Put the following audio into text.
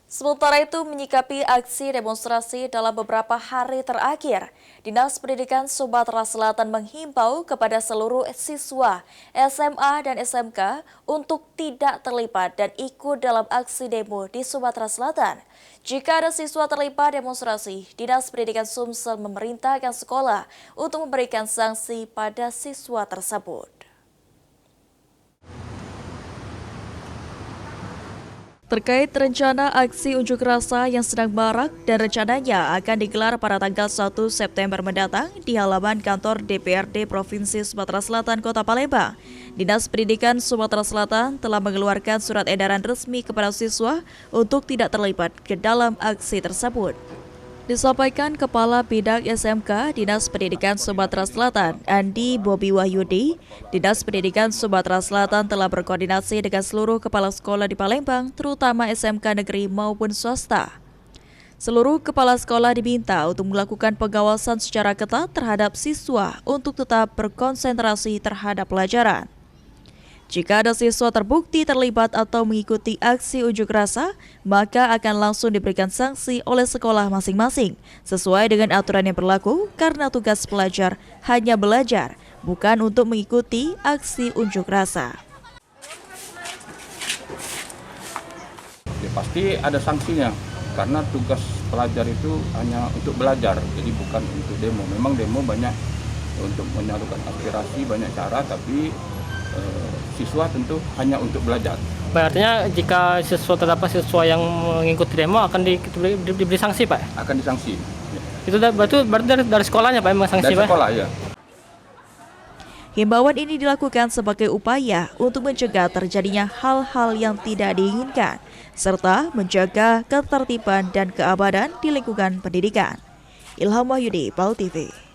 Sementara itu, menyikapi aksi demonstrasi dalam beberapa hari terakhir, Dinas Pendidikan Sumatera Selatan menghimbau kepada seluruh siswa SMA dan SMK untuk tidak terlibat dan ikut dalam aksi demo di Sumatera Selatan. Jika ada siswa terlibat demonstrasi, Dinas Pendidikan Sumsel memerintahkan sekolah untuk memberikan sanksi pada siswa tersebut. Terkait rencana aksi unjuk rasa yang sedang marak dan rencananya akan digelar pada tanggal 1 September mendatang di halaman kantor DPRD Provinsi Sumatera Selatan Kota Palembang, Dinas Pendidikan Sumatera Selatan telah mengeluarkan surat edaran resmi kepada siswa untuk tidak terlibat ke dalam aksi tersebut. Disampaikan Kepala Bidang SMK Dinas Pendidikan Sumatera Selatan, Andi Bobi Wahyudi, Dinas Pendidikan Sumatera Selatan telah berkoordinasi dengan seluruh kepala sekolah di Palembang, terutama SMK negeri maupun swasta. Seluruh kepala sekolah diminta untuk melakukan pengawasan secara ketat terhadap siswa untuk tetap berkonsentrasi terhadap pelajaran. Jika ada siswa terbukti terlibat atau mengikuti aksi unjuk rasa, maka akan langsung diberikan sanksi oleh sekolah masing-masing, sesuai dengan aturan yang berlaku karena tugas pelajar hanya belajar, bukan untuk mengikuti aksi unjuk rasa. Ya, pasti ada sanksinya, karena tugas pelajar itu hanya untuk belajar, jadi bukan untuk demo. Memang demo banyak untuk menyalurkan aspirasi, banyak cara, tapi siswa tentu hanya untuk belajar. Artinya jika terdapat siswa yang mengikuti demo akan diberi sanksi, Pak? Akan disanksi. Ya. Itu berarti dari sekolahnya, Pak, memang sanksi, dari Pak? Sekolah, ya. Himbauan ini dilakukan sebagai upaya untuk mencegah terjadinya hal-hal yang tidak diinginkan, serta menjaga ketertiban dan keamanan di lingkungan pendidikan. Ilham Wahyudi, PAL TV.